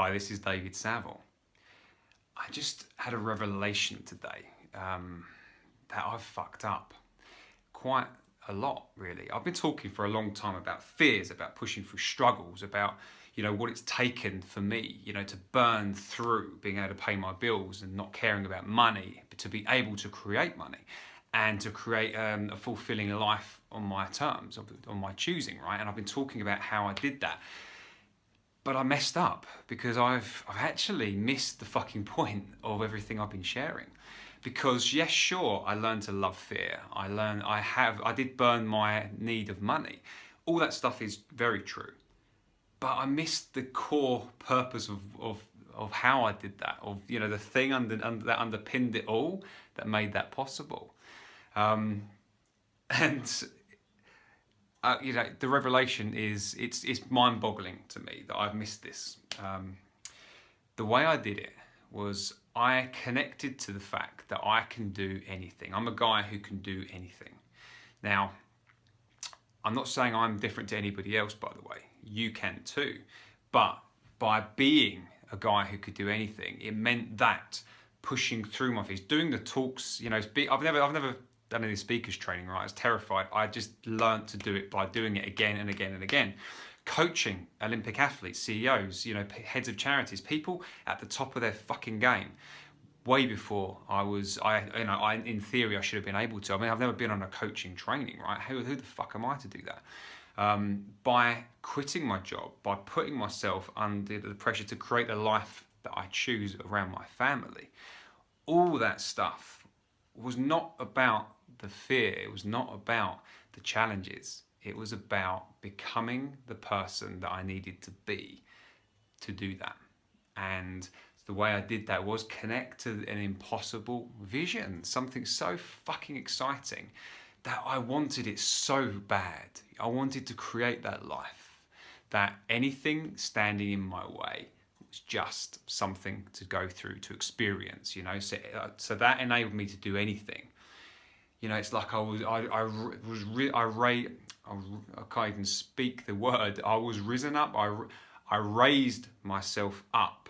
Hi, this is David Saville. I just had a revelation today that I've fucked up quite a lot, really. I've been talking for a long time about fears, about pushing through struggles, about what it's taken for me, to burn through being able to pay my bills and not caring about money, but to be able to create money and to create a fulfilling life on my terms, on my choosing, right? And I've been talking about how I did that. But I messed up because I've actually missed the fucking point of everything I've been sharing. Because yes, sure, I learned to love fear. I did burn my need of money. All that stuff is very true. But I missed the core purpose of how I did that, of the thing that underpinned it all, that made that possible. And the revelation is it's mind-boggling to me that I've missed this. The way I did it was I connected to the fact that I can do anything. I'm a guy who can do anything. Now, I'm not saying I'm different to anybody else, by the way. You can too. But by being a guy who could do anything, it meant that pushing through my fears, doing the talks, I've never done any speakers training, right? I was terrified. I just learned to do it by doing it again and again and again. Coaching Olympic athletes, CEOs, heads of charities, people at the top of their fucking game, way before in theory I should have been able to. I mean, I've never been on a coaching training, right? Who the fuck am I to do that? By quitting my job, by putting myself under the pressure to create the life that I choose around my family, all that stuff was not about the fear. It was not about the challenges. It was about becoming the person that I needed to be to do that. And the way I did that was connect to an impossible vision, something so fucking exciting that I wanted it so bad. I wanted to create that life, that anything standing in my way was just something to go through, to experience, So that enabled me to do anything. It's like I can't even speak the word. I was risen up. I raised myself up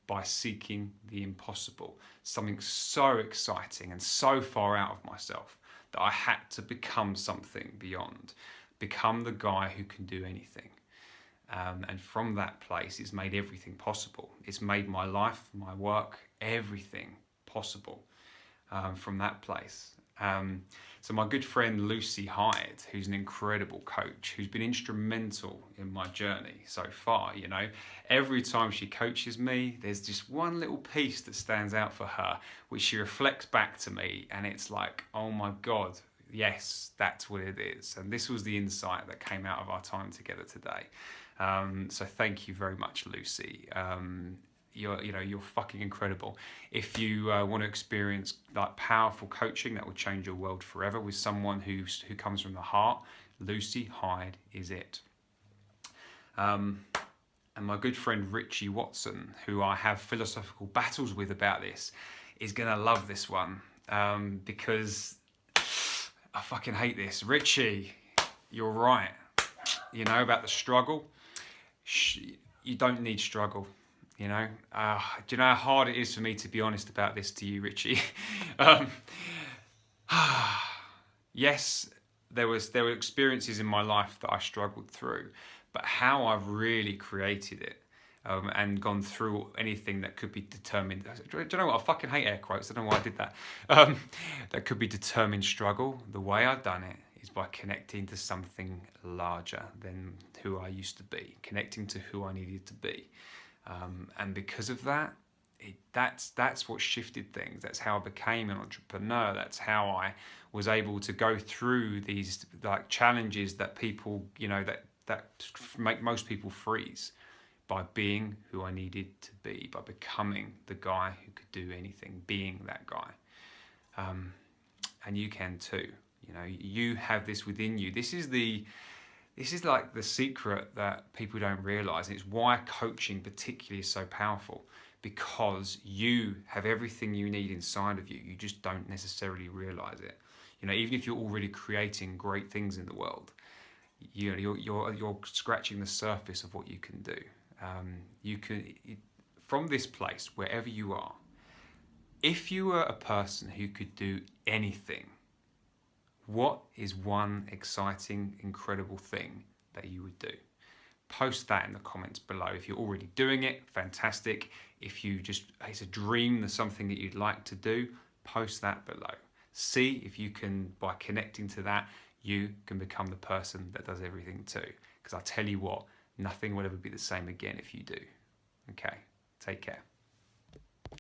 by seeking the impossible, something so exciting and so far out of myself that I had to become something beyond, become the guy who can do anything. And from that place, it's made everything possible. It's made my life, my work, everything possible from that place. So my good friend Lucy Hyde, who's an incredible coach, who's been instrumental in my journey so far, every time she coaches me, there's just one little piece that stands out for her, which she reflects back to me, and it's like, oh my God, yes, that's what it is. And this was the insight that came out of our time together today. So thank you very much, Lucy. You're fucking incredible. If you want to experience like powerful coaching that will change your world forever with someone who comes from the heart, Lucy Hyde is it. And my good friend Richie Watson, who I have philosophical battles with about this, is gonna love this one because I fucking hate this. Richie, you're right. About the struggle. You don't need struggle. Do you know how hard it is for me to be honest about this to you, Richie? Yes, there were experiences in my life that I struggled through, but how I've really created it and gone through anything that could be determined. Do you know what? I fucking hate air quotes. I don't know why I did that. That could be determined struggle. The way I've done it is by connecting to something larger than who I used to be, connecting to who I needed to be. And because of that, that's what shifted things. That's how I became an entrepreneur. That's how I was able to go through these like challenges that people, that make most people freeze, by being who I needed to be, by becoming the guy who could do anything, being that guy. And you can too. You have this within you. This is like the secret that people don't realize. And it's why coaching particularly is so powerful, because you have everything you need inside of you. You just don't necessarily realize it. Even if you're already creating great things in the world, you're scratching the surface of what you can do. You can, from this place, wherever you are, if you were a person who could do anything, what is one exciting, incredible thing that you would do? Post that in the comments below. If you're already doing it, fantastic. If you just, it's a dream, there's something that you'd like to do, post that below. See if you can, by connecting to that, you can become the person that does everything too. Because I tell you what, nothing will ever be the same again if you do. Okay, take care.